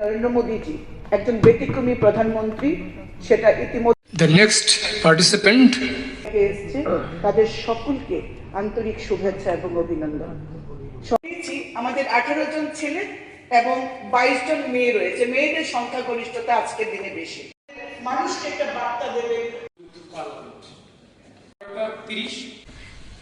নরেন্দ্র মোদীজি একজন ব্যতিক্রমী প্রধানমন্ত্রী, সেটা ইতিমধ্যে The next participant এসেছে। তাদের সকলকে আন্তরিক শুভেচ্ছা এবং অভিনন্দন। আমাদের 18 জন ছেলে এবং 22 জন মেয়ে রয়েছে। মেয়েদের সংখ্যাগরিষ্ঠতা আজকের দিনে বেশি। মানুষকে একটা বার্তা দেবে।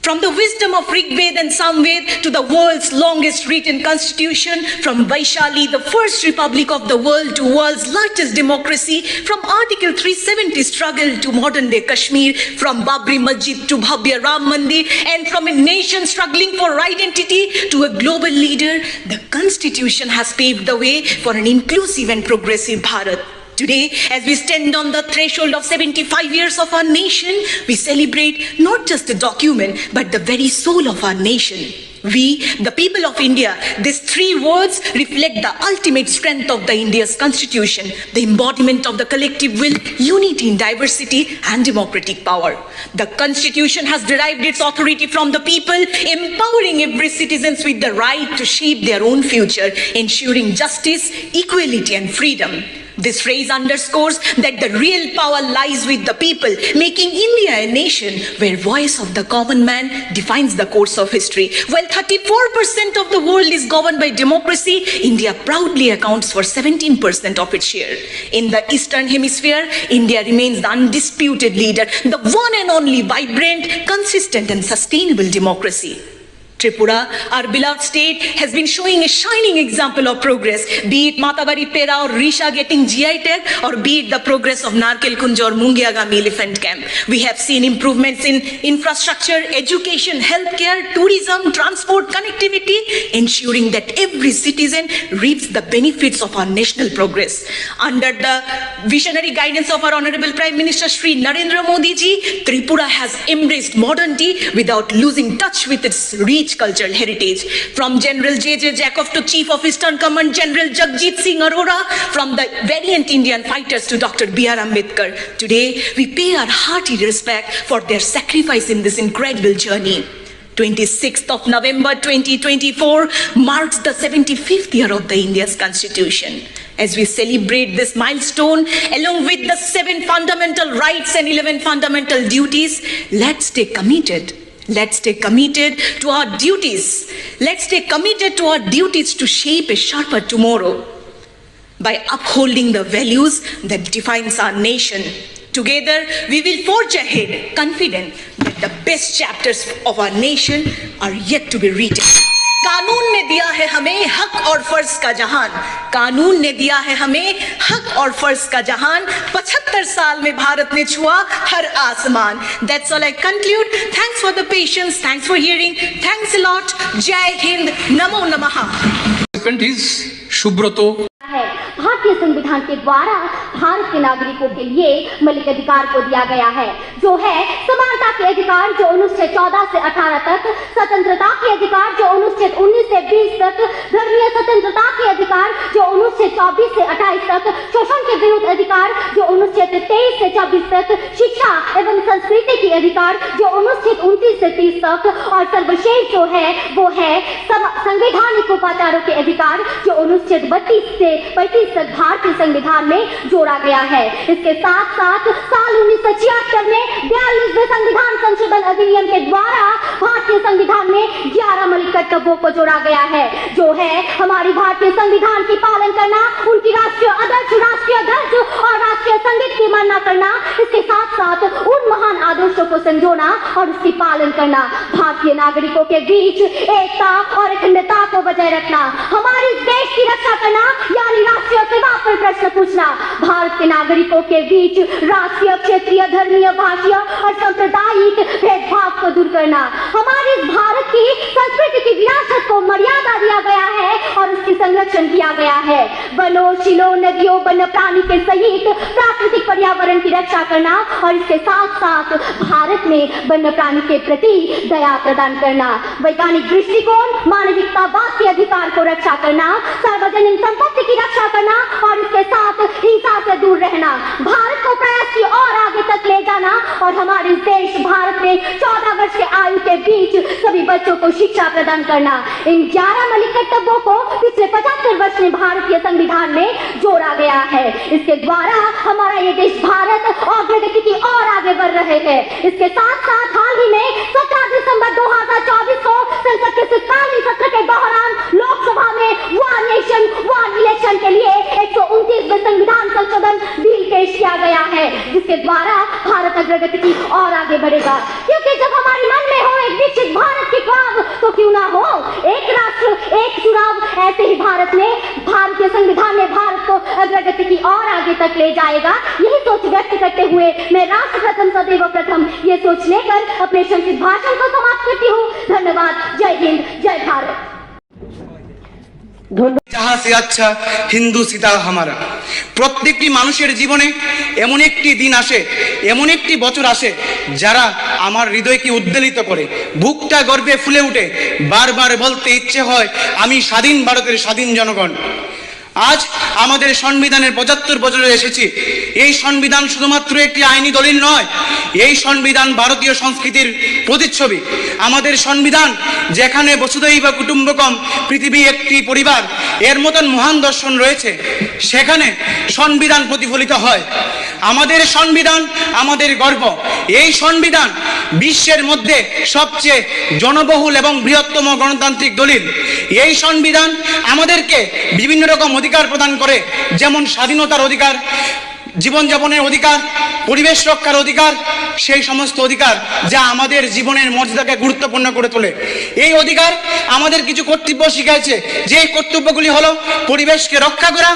From the wisdom of Rigved and Samved to the world's longest written constitution, from Vaishali, the first republic of the world, to world's largest democracy, from Article 370 struggle to modern day Kashmir, from Babri Masjid to Bhavya Ram Mandir, and from a nation struggling for identity to a global leader, the constitution has paved the way for an inclusive and progressive Bharat. Today, as we stand on the threshold of 75 years of our nation, we celebrate not just a document, but the very soul of our nation. We, the people of India, these three words reflect the ultimate strength of the India's constitution, the embodiment of the collective will, unity in diversity, and democratic power. The constitution has derived its authority from the people, empowering every citizen with the right to shape their own future, ensuring justice, equality, and freedom. This phrase underscores that the real power lies with the people, making India a nation where voice of the common man defines the course of history. While 34% of the world is governed by democracy, India proudly accounts for 17% of its share. In the Eastern Hemisphere, India remains the undisputed leader, the one and only vibrant, consistent and sustainable democracy. Tripura, our beloved state, has been showing a shining example of progress, be it Matabari Pera or Risha getting GI tag, or be it the progress of Narkel Kunj or Mungiagami Elephant Camp. We have seen improvements in infrastructure, education, healthcare, tourism, transport, connectivity, ensuring that every citizen reaps the benefits of our national progress. Under the visionary guidance of our Honorable Prime Minister Shri Narendra Modi ji, Tripura has embraced modernity without losing touch with its rich cultural heritage. From General J.J. Jacob to Chief of Eastern Command General Jagjit Singh Arora, from the valiant Indian fighters to Dr. B.R. Ambedkar, today we pay our hearty respect for their sacrifice in this incredible journey. 26th of November 2024 marks the 75th year of the India's constitution. As we celebrate this milestone, along with the 7 fundamental rights and 11 fundamental duties, let's stay committed. Let's stay committed to our duties. Let's stay committed to our duties to shape a sharper tomorrow by upholding the values that defines our nation. Together, we will forge ahead, confident that the best chapters of our nation are yet to be written. कानून ने दिया है हमें हक और फर्ज का जहान, कानून ने दिया है हमें हक और फर्ज का जहान, 75 साल में भारत ने छुआ हर आसमान. That's all I conclude. Thanks for the patience, thanks for hearing, thanks a lot. Jai Hind, Namo Namaha. participant is Shubroto. भारतीय संविधान के द्वारा भारत के नागरिकों के लिए मौलिक अधिकार को दिया गया है, जो है समानता के अधिकार जो अनुच्छेद 14 से 18 तक, स्वतंत्रता के अधिकार जो अनुच्छेद 19 से 20 तक, धर्मीय स्वतंत्रता के अधिकार जो अनुच्छेद 24 से 28 तक, शोषण के विरुद्ध अधिकार जो अनुच्छेद 23 से 26 तक, शिक्षा एवं संस्कृति के अधिकार जो अनुच्छेद 29 से 30 तक, और सर्वश्रेष्ठ जो है वो है संवैधानिक उपाचारों के अधिकार जो अनुच्छेद 32 से 35 तक भारतीय संविधान में जोड़ा गया है. इसके साथ साथ साल 1976 में 42वें संविधान संशोधन अधिनियम के द्वारा भारतीय संविधान में 11 मौलिक कर्तव्यों को जोड़ा गया है, जो है हमारी भारतीय संविधान की पालन करना, उनकी राष्ट्रीय ध्वज और राष्ट्रीय संगीत की मानना करना, इसके साथ साथ उन महान आदर्शों को संजोना और उसकी पालन करना, भारतीय नागरिकों के बीच एकता और अखंडता को बजाय रखना, हमारे देश की रक्षा करना यानी राष्ट्रीय सेवा पर प्रश्न पूछना, भारत के नागरिकों के बीच राष्ट्रीय, क्षेत्रीय, धर्मीय, भाषीय और सांप्रदायिक भेदभाव को दूर करना, हमारे भारत की संस्कृति की विरासत को मर्यादा दिया गया है और उसकी संरक्षण किया गया है, वनों, शिलों, नदियों, वन्य प्राणी के सहित प्राकृतिक पर्यावरण की रक्षा करना और इसके साथ साथ भारत में वन्य प्राणी के प्रति दया प्रदान करना, वैज्ञानिक दृष्टिकोण, मानविकतावाद के अधिकार को रक्षा करना, सार्वजनिक संपत्ति की रक्षा करना और इसके साथ हिंसा से दूर रहना, भारत को प्रयास की और आगे तक ले जाना और हमारे देश भारत में 14 वर्ष के आयु के बीच सभी बच्चों को शिक्षा प्रदान करना. इन 11 मौलिक कर्तव्यों को पिछले 75 वर्ष प्रश्न भारतीय संविधान में जोड़ा गया है। इसके द्वारा हमारा ये देश भारत और प्रगति की और आगे बढ़ रहे हैं। इसके साथ साथ हाल ही में 17 दिसंबर 2024 को संसद के शीतकालीन सत्र के दौरान लोकसभा में वन नेशन वन इलेक्शन के लिए 129वें संविधान संशोधन बिल पेश किया गया है, जिसके द्वारा भारत प्रगति की और आगे बढ़ेगा। क्योंकि जब हमारे मन में हो एक विकसित भारत की ख्वाब, तो क्यों ना हो एक राष्ट्र एक चुनाव। ऐसे ही भारत में भारतीय संविधान में भारत को प्रगति की और आगे तक ले जाएगा। यही सोच व्यक्त करते हुए मैं राष्ट्र प्रथम सदैव प्रथम ये सोच लेकर अपने संक्षिप्त भाषण को समाप्त करती हूँ। धन्यवाद। जय हिंद, जय भारत। जहाँ से अच्छा হিন্দু সীতা হামারা। প্রত্যেকটি মানুষের জীবনে এমন একটি দিন আসে, এমন একটি বছর আসে যারা আমার হৃদয়কে উদ্বেলিত করে, বুকটা গর্বে ফুলে ওঠে, বারবার বলতে ইচ্ছে হয় আমি স্বাধীন ভারতের স্বাধীন জনগণ। আজ আমাদের সংবিধানের 75 বছরে এসেছি। এই সংবিধান শুধুমাত্র একটি আইনি দলিল নয়, এই সংবিধান ভারতীয় সংস্কৃতির প্রতিচ্ছবি। আমাদের সংবিধান যেখানে বসুধৈব কুটুম্বকম পৃথিবী একটি পরিবার এর মতন মহান দর্শন রয়েছে, সেখানে সংবিধান প্রতিফলিত হয়। আমাদের সংবিধান আমাদের গর্ব। এই সংবিধান বিশ্বের মধ্যে সবচেয়ে জনবহুল এবং বৃহত্তম গণতান্ত্রিক দলিল। এই সংবিধান আমাদেরকে বিভিন্ন রকম অধিকার প্রদান করে, যেমন স্বাধীনতার অধিকার, জীবনযাপনের অধিকার, পরিবেশ রক্ষার অধিকার, সেই সমস্ত অধিকার যা আমাদের জীবনের মর্যাদাকে গুরুত্বপূর্ণ করে তোলে। এই অধিকার আমাদের কিছু কর্তব্য শিখাইছে, যে কর্তব্যগুলি হলো পরিবেশকে রক্ষা করা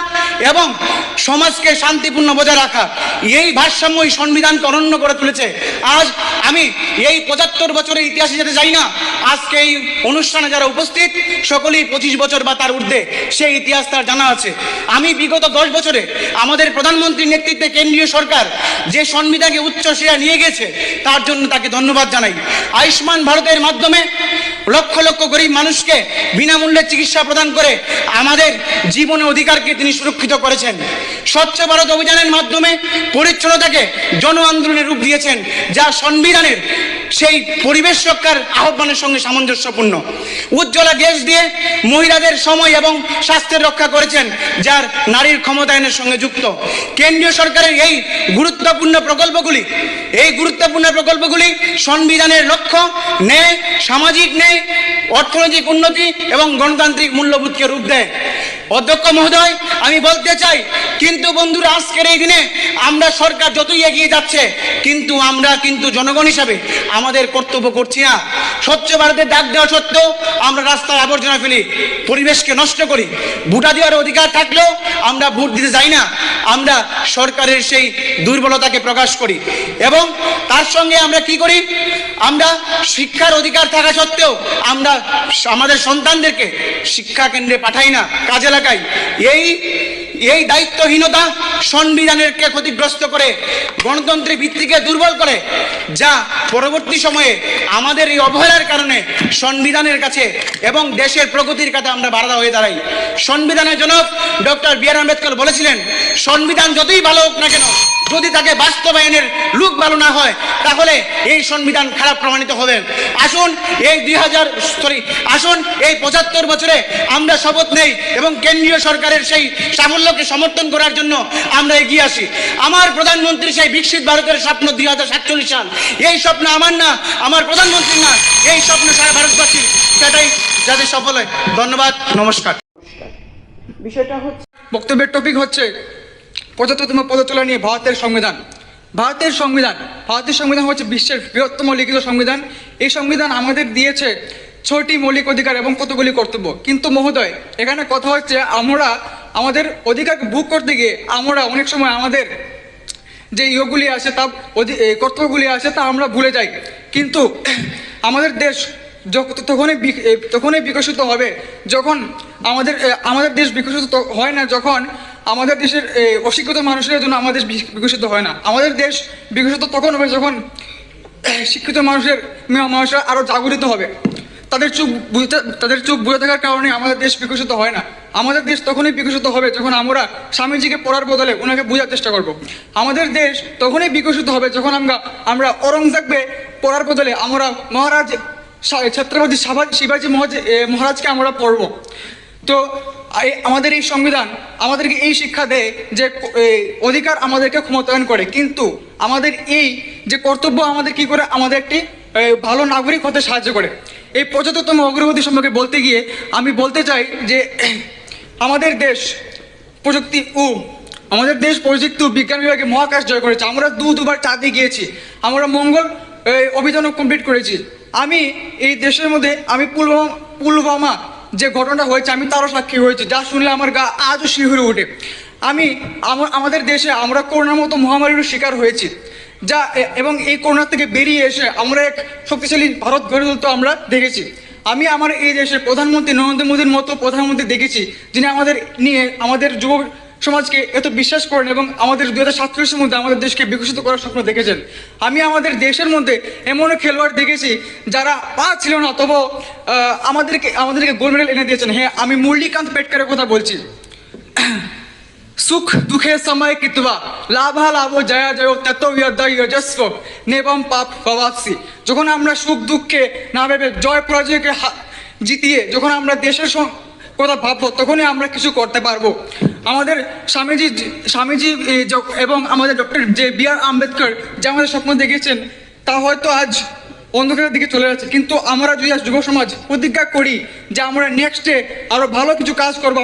এবং সমাজকে শান্তিপূর্ণ বজায় রাখা। এই ভারসাম্যই সংবিধানকে অনন্য করে তুলেছে। আজ আমি এই 75 বছরের ইতিহাসে যেতে চাই না। আজকে এই অনুষ্ঠানে যারা উপস্থিত সকলেই 25 বছর বা তার ঊর্ধ্বে, সেই ইতিহাস তার জানা আছে। আমি বিগত 10 বছরে আমাদের প্রধানমন্ত্রীর নেতৃত্বে কেন্দ্রীয় সরকার যে সংবিধানকে উচ্চ শিরায় নিয়ে গেছে, তার জন্য তাকে ধন্যবাদ জানাই। আয়ুষ্মান ভারতের মাধ্যমে লক্ষ লক্ষ গরিব মানুষকে বিনামূল্যে চিকিৎসা প্রদান করে আমাদের জীবনের অধিকারকে তিনি সুরক্ষিত করেছেন। স্বচ্ছ ভারত অভিযানের মাধ্যমে পরিচ্ছন্নতাকে জন আন্দোলনের রূপ দিয়েছেন, যা সংবিধানের সেই পরিবেশ রক্ষার আহ্বানের সঙ্গে সামঞ্জস্যপূর্ণ। উজ্জ্বলা গ্যাস দিয়ে মহিলাদের সময় এবং স্বাস্থ্যের রক্ষা করেছেন, যার নারীর ক্ষমতায়নের সঙ্গে যুক্ত। কেন্দ্রীয় সরকারের এই গুরুত্বপূর্ণ প্রকল্পগুলি সংবিধানের লক্ষ্য, ন্যায়, সামাজিক ন্যায়, অর্থনৈতিক উন্নতি এবং গণতান্ত্রিক মূল্যবোধকে রূপ দেয়। অধ্যক্ষ মহোদয়, আমি বলতে চাই, কিন্তু বন্ধুরা, আজকের এই দিনে আমরা সরকার যতই এগিয়ে যাচ্ছে, কিন্তু আমরা জনগণ হিসাবে আমাদের কর্তব্য করছি না। স্বচ্ছ ভারতের ডাক দেওয়া সত্ত্বেও আমরা রাস্তায় আবর্জনা ফেলি, পরিবেশকে নষ্ট করি। ভোটাধিকারের অধিকার থাকলেও আমরা ভোট দিতে যাই না। আমরা সরকারের সেই দুর্বলতাকে প্রকাশ করি এবং তার সঙ্গে আমরা কি করি? আমরা শিক্ষার অধিকার থাকা সত্ত্বেও আমরা আমাদের সন্তানদেরকে শিক্ষা কেন্দ্রে পাঠাই না, কাজে লাগাই। এই দায়িত্বহীনতা সংবিধানেরকে ক্ষতিগ্রস্ত করে, গণতন্ত্রের ভিত্তিকে দুর্বল করে, যা পরবর্তী সময়ে আমাদের এই অবহেলার কারণে সংবিধানের কাছে এবং দেশের প্রগতির কাছে আমরা বাধা হয়ে দাঁড়াই। সংবিধানের জনক ডক্টর বি.আর. আম্বেদকর বলেছিলেন, সংবিধান যতই ভালো হোক না কেন, যদি তাকে বাস্তবায়নের লোক ভালো না হয়, তাহলে এই সংবিধান খারাপ প্রমাণিত হবে। আসুন এই 75 বছরে আমরা শপথ নেই এবং কেন্দ্রীয় সরকারের সেই সাফল্যকে সমর্থন করার জন্য আমরা এগিয়ে আসি। আমার প্রধানমন্ত্রী সেই বিকশিত ভারতের স্বপ্ন 2047 সাল, এই স্বপ্ন আমার না, আমার প্রধানমন্ত্রী না, এই স্বপ্ন সারা ভারতবাসীর, সেটাই যাতে সফল হয়। ধন্যবাদ, নমস্কার। বিষয়টা হচ্ছে, বক্তব্যের টপিক হচ্ছে 75তম পদচলা নিয়ে ভারতের সংবিধান। ভারতের সংবিধান হচ্ছে বিশ্বের বৃহত্তম লিখিত সংবিধান। এই সংবিধান আমাদের দিয়েছে 6টি মৌলিক অধিকার এবং কতগুলি কর্তব্য। কিন্তু মহোদয়, এখানে কথা হচ্ছে আমরা আমাদের অধিকার ভোগ করতে গিয়ে আমরা অনেক সময় আমাদের যে ইয়েগুলি আছে, তা কর্তব্যগুলি আছে, তা আমরা ভুলে যাই। কিন্তু আমাদের দেশ তখনই বিকশিত হবে যখন আমাদের দেশ বিকশিত হয় না, যখন আমাদের দেশের অশিক্ষিত মানুষের জন্য আমাদের দেশ বিকশিত হয় না। আমাদের দেশ বিকশিত তখন হবে যখন শিক্ষিত মানুষরা আরও জাগরিত হবে। তাদের চোখ বুঝে থাকার কারণে আমাদের দেশ বিকশিত হয় না। আমাদের দেশ তখনই বিকশিত হবে যখন আমরা স্বামীজিকে পড়ার বদলে ওনাকে বোঝার চেষ্টা করব। আমাদের দেশ তখনই বিকশিত হবে যখন আমরা অরঙ্গজেবকে পড়ার বদলে আমরা মহারাজ ছত্রপতি শিবাজী মহারাজকে আমরা পড়ব। তো আমাদের এই সংবিধান আমাদেরকে এই শিক্ষা দেয় যে অধিকার আমাদেরকে ক্ষমতায়ন করে, কিন্তু আমাদের এই যে কর্তব্য আমাদের কি করে আমাদের একটি ভালো নাগরিক হতে সাহায্য করে। এই 75তম অগ্রগতি সম্পর্কে বলতে গিয়ে আমি বলতে চাই যে আমাদের দেশ প্রযুক্তি ও বিজ্ঞান বিভাগে মহাকাশ জয় করেছে। আমরা দুবার চাঁদে গিয়েছি, আমরা মঙ্গল অভিযানও কমপ্লিট করেছি। আমি এই দেশের মধ্যে আমি পুলওয়ামা যে ঘটনাটা হয়েছে আমি তারও সাক্ষী হয়েছি, যা শুনলে আমার গা আজও শিহরে ওঠে। আমাদের দেশে আমরা করোনার মতো মহামারীর শিকার হয়েছি, এবং এই করোনা থেকে বেরিয়ে এসে আমরা এক শক্তিশালী ভারত গড়ে তুলতে আমরা দেখেছি। আমি আমার এই দেশের প্রধানমন্ত্রী নরেন্দ্র মোদীর মতো প্রধানমন্ত্রী দেখেছি, যিনি আমাদের যুব সমাজকে এত বিশ্বাস করেন এবং আমাদের 2047-এর মধ্যে আমাদের দেশকে বিকশিত করার স্বপ্ন দেখেছেন। আমি আমাদের দেশের মধ্যে এমন খেলোয়াড় দেখেছি যারা পা ছিল না, তবুও আমাদেরকে গোল্ড মেডেল এনে দিয়েছেন। হ্যাঁ, আমি মুরলীকান্ত পেটকারের কথা বলছি। সুখ দুঃখে সময় কিতবা লাভা লাভো জয়া জয় তত্ত্বস্ব নেবম পাপ প্রবাসী। যখন আমরা সুখ দুঃখে না ভেবে জয় পরাজয়কে জিতিয়ে যখন আমরা দেশের কথা ভাববো, তখনই আমরা কিছু করতে পারবো। আমাদের স্বামীজি এবং আমাদের ডক্টর বি.আর. আম্বেদকর যে আমাদের স্বপ্ন দেখেছেন তা হয়তো আজ অন্ধকারের দিকে চলে যাচ্ছে, কিন্তু আমরা যদি আজ যুব সমাজ প্রতিজ্ঞা করি যে আমরা নেক্সটে আরো ভালো কিছু কাজ করবো,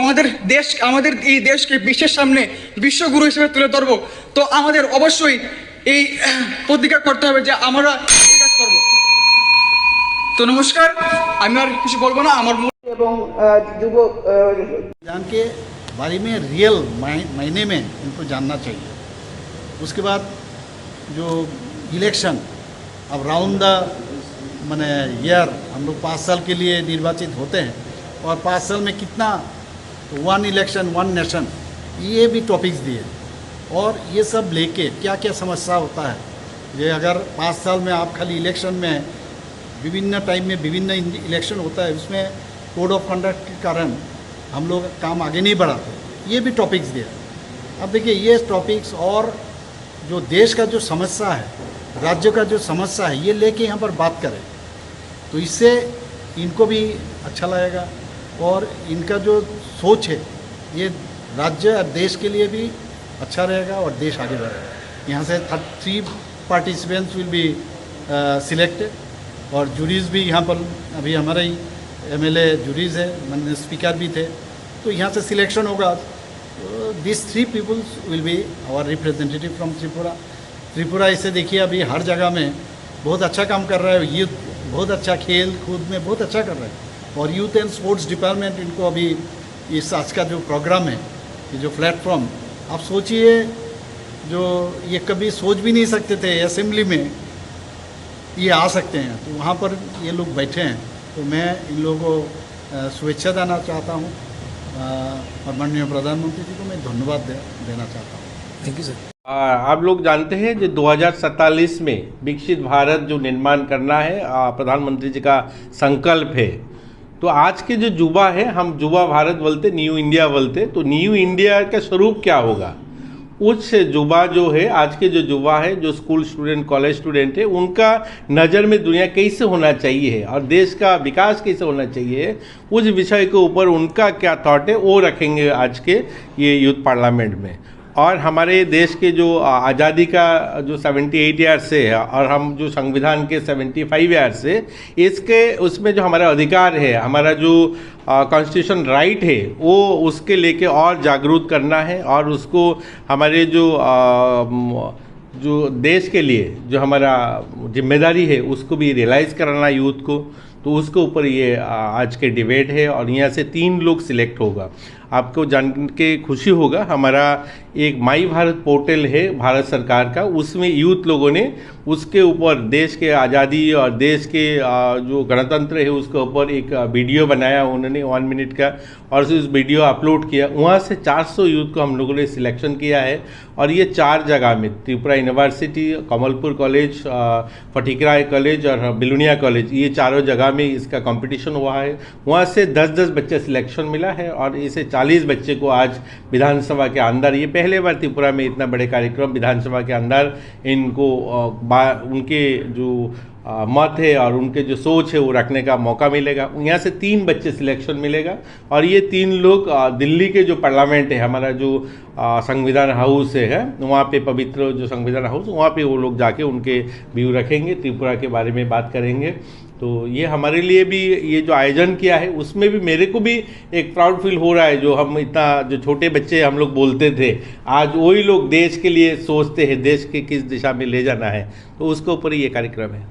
আমাদের এই দেশকে বিশ্বের সামনে বিশ্বগুরু হিসেবে তুলে ধরবো, তো আমাদের অবশ্যই এই প্রতিজ্ঞা করতে হবে যে আমরা এই কাজ করবো। তো নমস্কার, আমি আর কিছু বলবো না। আমার এবং যুব जान के बारे में रियल मायने में इनको जानना चाहिए। उसके बाद जो इलेक्शन अब राउंड द मैंने ईयर हम लोग 5 साल के लिए निर्वाचित होते हैं, और 5 साल में कितना वन इलेक्शन वन नेशन, ये भी टॉपिक्स दिए, और ये सब लेके क्या क्या समस्या होता है। ये अगर 5 साल में आप खाली इलेक्शन में विभिन्न टाइम में विभिन्न इलेक्शन होता है, उसमें कोड ऑफ कंडक्ट के कारण हम लोग काम आगे नहीं बढ़ाते, ये भी टॉपिक्स दिया। अब देखिए ये टॉपिक्स और जो देश का जो समस्या है, राज्य का जो समस्या है, ये लेके यहाँ पर बात करें तो इससे इनको भी अच्छा लगेगा, और इनका जो सोच है ये राज्य और देश के लिए भी अच्छा रहेगा और देश आगे बढ़ेगा। यहाँ से 3 पार्टिसिपेंट्स विल बी सिलेक्टेड, और जूरीज भी यहाँ पर अभी हमारे ही MLA जूरीज है, माननीय स्पीकर भी थे, तो यहाँ से सिलेक्शन होगा। This 3 peoples will be our representative from Tripura. इसे देखिए अभी हर जगह में बहुत अच्छा काम कर रहा है, यूथ बहुत अच्छा खेल कूद में बहुत अच्छा कर रहा है, और यूथ एंड स्पोर्ट्स डिपार्टमेंट इनको अभी इस आज का जो प्रोग्राम है, ये जो प्लेटफॉर्म, आप सोचिए जो ये कभी सोच भी नहीं सकते थे असेंबली में ये आ सकते हैं, तो वहाँ पर ये लोग बैठे हैं। तो मैं इन लोगों को शुभेच्छा देना चाहता हूँ, और माननीय प्रधानमंत्री जी को मैं धन्यवाद देना चाहता हूँ। Thank you sir. आप लोग जानते हैं जो 2047 में विकसित भारत जो निर्माण करना है, प्रधानमंत्री जी का संकल्प है। तो आज के जो युवा है, हम युवा भारत बोलते, न्यू इंडिया बोलते, तो न्यू इंडिया का स्वरूप क्या होगा। उच्च युवा जो है, आज के जो युवा है, जो स्कूल स्टूडेंट कॉलेज स्टूडेंट है, उनका नज़र में दुनिया कैसे होना चाहिए और देश का विकास कैसे होना चाहिए, उस विषय के ऊपर उनका क्या थॉट है वो रखेंगे आज के ये यूथ पार्लियामेंट में। और हमारे देश के जो आज़ादी का जो 78 ईयर्स से है, और हम जो संविधान के 75 ईयर्स से, इसके उसमें जो हमारा अधिकार है, हमारा जो कॉन्स्टिट्यूशन राइट है, वो उसके लेके और जागरूक करना है, और उसको हमारे जो देश के लिए जो हमारा जिम्मेदारी है उसको भी रियलाइज़ कराना यूथ को। तो उसके ऊपर ये आज के डिबेट है, और यहाँ से 3 लोग सिलेक्ट होगा। आपको जान के खुशी होगा, हमारा एक माई भारत पोर्टल है भारत सरकार का, उसमें यूथ लोगों ने उसके ऊपर देश के आज़ादी और देश के जो गणतंत्र है उसके ऊपर एक वीडियो बनाया उन्होंने 1 मिनट का, और उस वीडियो अपलोड किया। वहाँ से 400 यूथ को हम लोगों ने सिलेक्शन किया है, और ये 4 जगह में Tripura university, Kamalpur college, Fatikroy college और बिलुनिया कॉलेज, ये चारों जगह में इसका कंपटीशन हुआ है। वहाँ से 10-10 बच्चे सिलेक्शन मिला है, और इसे 40 बच्चे को आज विधानसभा के अंदर, ये पहले बार त्रिपुरा में इतना बड़े कार्यक्रम विधानसभा के अंदर इनको उनके जो मत है और उनके जो सोच है वो रखने का मौका मिलेगा। यहाँ से 3 बच्चे सिलेक्शन मिलेगा और ये 3 लोग दिल्ली के जो पार्लियामेंट है, हमारा जो संविधान हाउस है, वहाँ पे पवित्र जो संविधान हाउस, वहाँ पे वो लोग जाके उनके व्यू रखेंगे, त्रिपुरा के बारे में बात करेंगे। तो ये हमारे लिए भी ये जो आयोजन किया है उसमें भी मेरे को भी एक प्राउड फील हो रहा है। जो हम इतना जो छोटे बच्चे हम लोग बोलते थे, आज वही लोग देश के लिए सोचते हैं, देश के किस दिशा में ले जाना है, तो उसके ऊपर ही ये कार्यक्रम है।